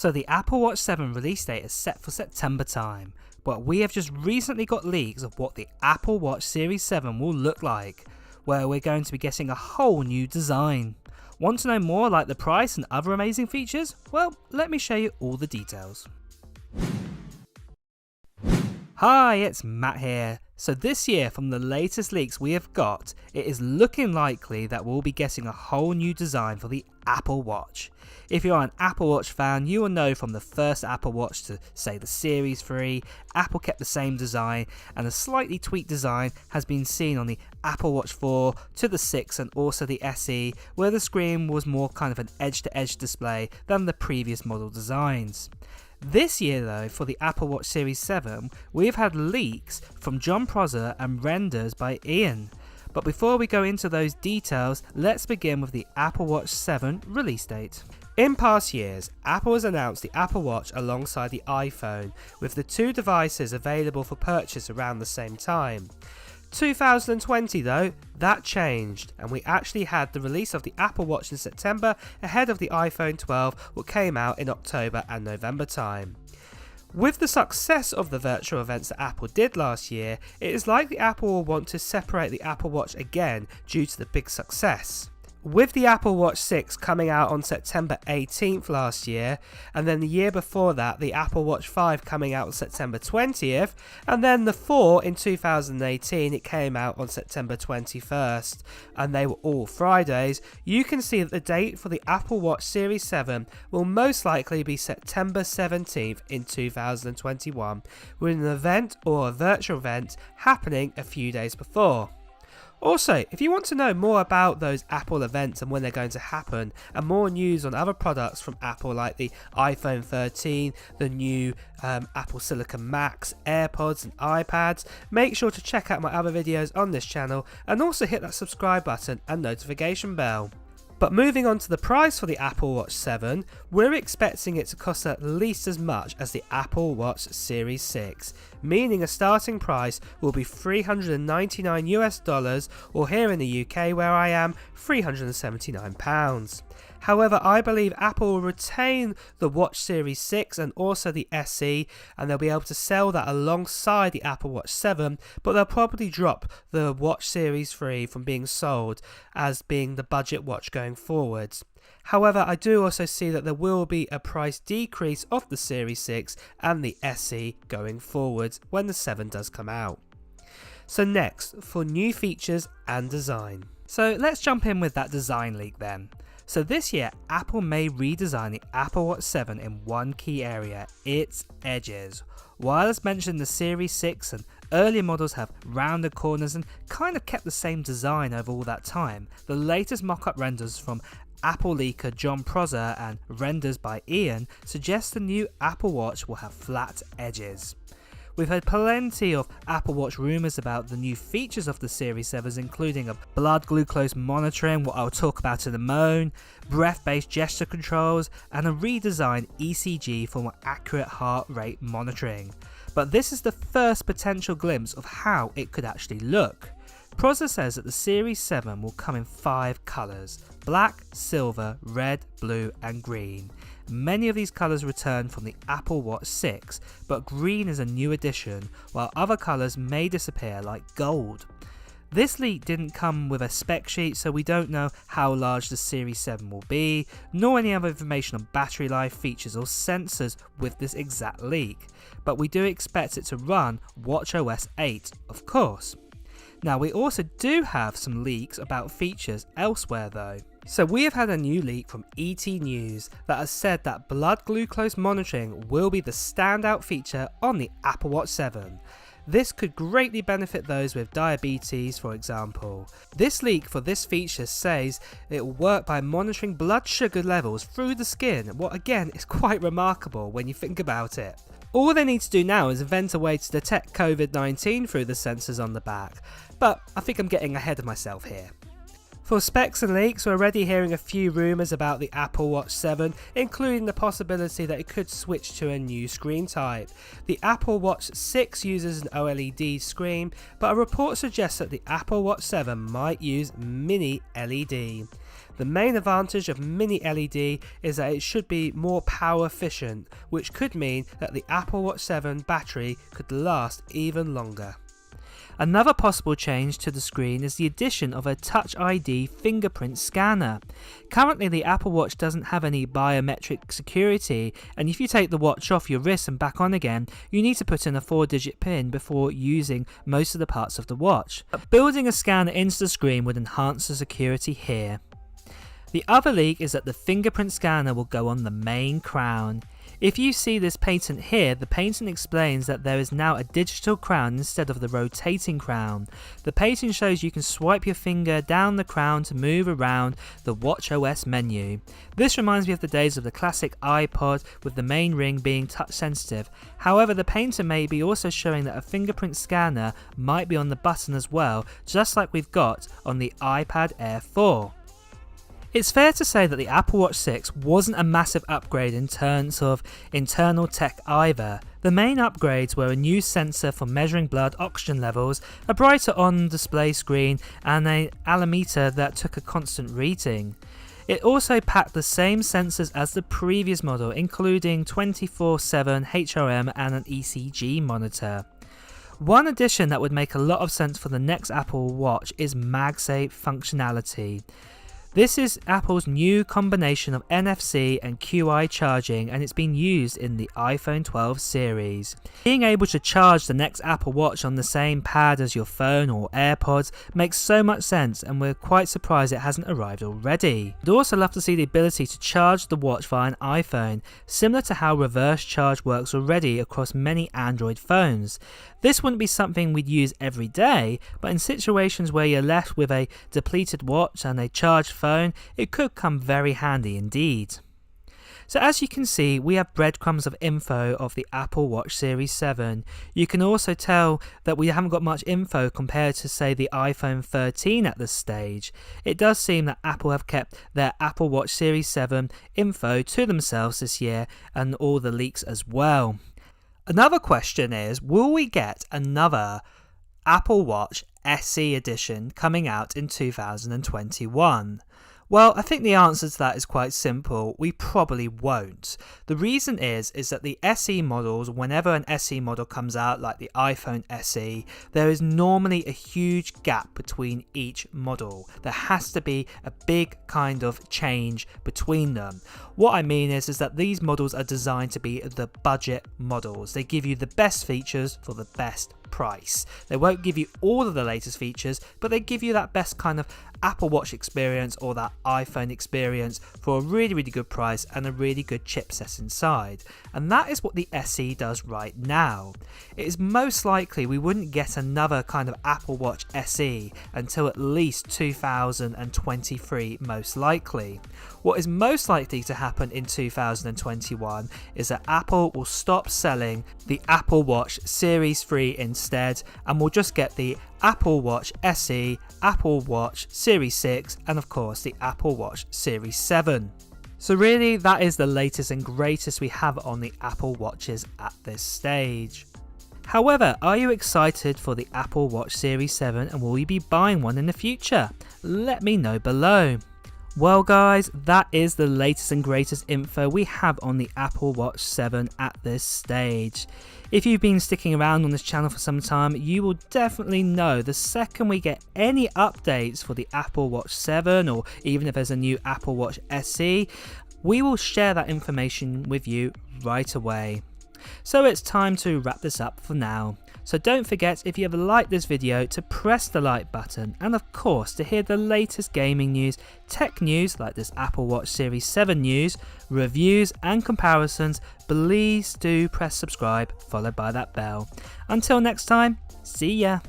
So the Apple Watch 7 release date is set for September time, but we have just recently got leaks of what the Apple Watch Series 7 will look like, where we're going to be getting a whole new design. Want to know more like the price and other amazing features? Well, let me show you all the details. Hi, it's Matt here. So this year, from the latest leaks we have got, it is looking likely that we'll be getting a whole new design for the Apple Watch. If you're an Apple Watch fan, you will know from the first Apple Watch to, say, the Series 3, Apple kept the same design, and a slightly tweaked design has been seen on the Apple Watch 4 to the 6 and also the SE, where the screen was more kind of an edge-to-edge display than the previous model designs. This year though, for the Apple Watch Series 7, we've had leaks from Jon Prosser and renders by Ian. But before we go into those details, let's begin with the Apple Watch 7 release date. In past years, Apple has announced the Apple Watch alongside the iPhone, with the two devices available for purchase around the same time. 2020 though, that changed, and we actually had the release of the Apple Watch in September ahead of the iPhone 12, which came out in October and November time. With the success of the virtual events that Apple did last year, it is likely Apple will want to separate the Apple Watch again due to the big success. With the Apple Watch 6 coming out on September 18th last year, and then the year before that the Apple Watch 5 coming out on September 20th, and then the 4 in 2018 it came out on September 21st, and they were all Fridays, you can see that the date for the Apple Watch Series 7 will most likely be September 17th in 2021, with an event or a virtual event happening a few days before. Also, if you want to know more about those Apple events and when they're going to happen, and more news on other products from Apple like the iPhone 13, the new Apple Silicon Macs, AirPods and iPads, make sure to check out my other videos on this channel and also hit that subscribe button and notification bell. But moving on to the price for the Apple Watch 7, we're expecting it to cost at least as much as the Apple Watch Series 6, meaning a starting price will be $399 or here in the UK where I am, £379. However, I believe Apple will retain the Watch Series 6 and also the SE, and they'll be able to sell that alongside the Apple Watch 7, but they'll probably drop the Watch Series 3 from being sold as being the budget watch going forwards. However, I do also see that there will be a price decrease of the Series 6 and the SE going forwards when the 7 does come out. So next, for new features and design. So let's jump in with that design leak then. So this year, Apple may redesign the Apple Watch 7 in one key area, its edges. While as mentioned the Series 6 and earlier models have rounded corners and kind of kept the same design over all that time, the latest mock-up renders from Apple leaker Jon Prosser and renders by Ian suggest the new Apple Watch will have flat edges. We've heard plenty of Apple Watch rumours about the new features of the Series 7, including a blood glucose monitoring, what I'll talk about in a moment, breath-based gesture controls, and a redesigned ECG for more accurate heart rate monitoring. But this is the first potential glimpse of how it could actually look. Prosser says that the Series 7 will come in 5 colours: black, silver, red, blue and green. Many of these colours return from the Apple Watch 6, but green is a new addition, while other colours may disappear like gold. This leak didn't come with a spec sheet, so we don't know how large the Series 7 will be, nor any other information on battery life, features or sensors with this exact leak, but we do expect it to run watchOS 8, of course. Now we also do have some leaks about features elsewhere though. So we have had a new leak from ET News that has said that blood glucose monitoring will be the standout feature on the Apple Watch 7. This could greatly benefit those with diabetes, for example. This leak for this feature says it will work by monitoring blood sugar levels through the skin, what again is quite remarkable when you think about it. All they need to do now is invent a way to detect COVID-19 through the sensors on the back, but I think I'm getting ahead of myself here. For specs and leaks, we're already hearing a few rumours about the Apple Watch 7, including the possibility that it could switch to a new screen type. The Apple Watch 6 uses an OLED screen, but a report suggests that the Apple Watch 7 might use mini LED. The main advantage of mini LED is that it should be more power efficient, which could mean that the Apple Watch 7 battery could last even longer. Another possible change to the screen is the addition of a Touch ID fingerprint scanner. Currently the Apple Watch doesn't have any biometric security, and if you take the watch off your wrist and back on again, you need to put in a 4-digit PIN before using most of the parts of the watch. But building a scanner into the screen would enhance the security here. The other leak is that the fingerprint scanner will go on the main crown. If you see this patent here, the patent explains that there is now a digital crown instead of the rotating crown. The patent shows you can swipe your finger down the crown to move around the watchOS menu. This reminds me of the days of the classic iPod with the main ring being touch sensitive. However, the patent may be also showing that a fingerprint scanner might be on the button as well, just like we've got on the iPad Air 4. It's fair to say that the Apple Watch 6 wasn't a massive upgrade in terms of internal tech either. The main upgrades were a new sensor for measuring blood oxygen levels, a brighter on-display screen, and an allometer that took a constant reading. It also packed the same sensors as the previous model, including 24/7 HRM and an ECG monitor. One addition that would make a lot of sense for the next Apple Watch is MagSafe functionality. This is Apple's new combination of NFC and QI charging, and it's been used in the iPhone 12 series. Being able to charge the next Apple Watch on the same pad as your phone or AirPods makes so much sense, and we're quite surprised it hasn't arrived already. I'd also love to see the ability to charge the watch via an iPhone, similar to how reverse charge works already across many Android phones. This wouldn't be something we'd use every day, but in situations where you're left with a depleted watch and a charged phone, it could come very handy indeed. So as you can see, we have breadcrumbs of info of the Apple Watch Series 7. You can also tell that we haven't got much info compared to, say, the iPhone 13 at this stage. It does seem that Apple have kept their Apple Watch Series 7 info to themselves this year, and all the leaks as well. Another question is, will we get another Apple Watch SE edition coming out in 2021? Well, I think the answer to that is quite simple. We probably won't. The reason is that the SE models, whenever an SE model comes out, like the iPhone SE, there is normally a huge gap between each model. There has to be a big kind of change between them. What I mean is that these models are designed to be the budget models. They give you the best features for the best price. They won't give you all of the latest features, but they give you that best kind of Apple Watch experience or that iPhone experience for a really good price and a really good chipset inside. And that is what the SE does right now. It is most likely we wouldn't get another kind of Apple Watch SE until at least 2023 most likely. What is most likely to happen in 2021 is that Apple will stop selling the Apple Watch Series 3 instead, and we'll just get the Apple Watch SE, Apple Watch Series 6, and of course the Apple Watch Series 7. So really, that is the latest and greatest we have on the Apple Watches at this stage. However, are you excited for the Apple Watch Series 7 and will you be buying one in the future? Let me know below. Well guys, that is the latest and greatest info we have on the Apple Watch 7 at this stage. If you've been sticking around on this channel for some time, you will definitely know the second we get any updates for the Apple Watch 7, or even if there's a new Apple Watch SE, we will share that information with you right away. So it's time to wrap this up for now. So don't forget, if you have liked this video, to press the like button, and of course to hear the latest gaming news, tech news like this Apple Watch Series 7 news, reviews and comparisons, please do press subscribe followed by that bell. Until next time, see ya!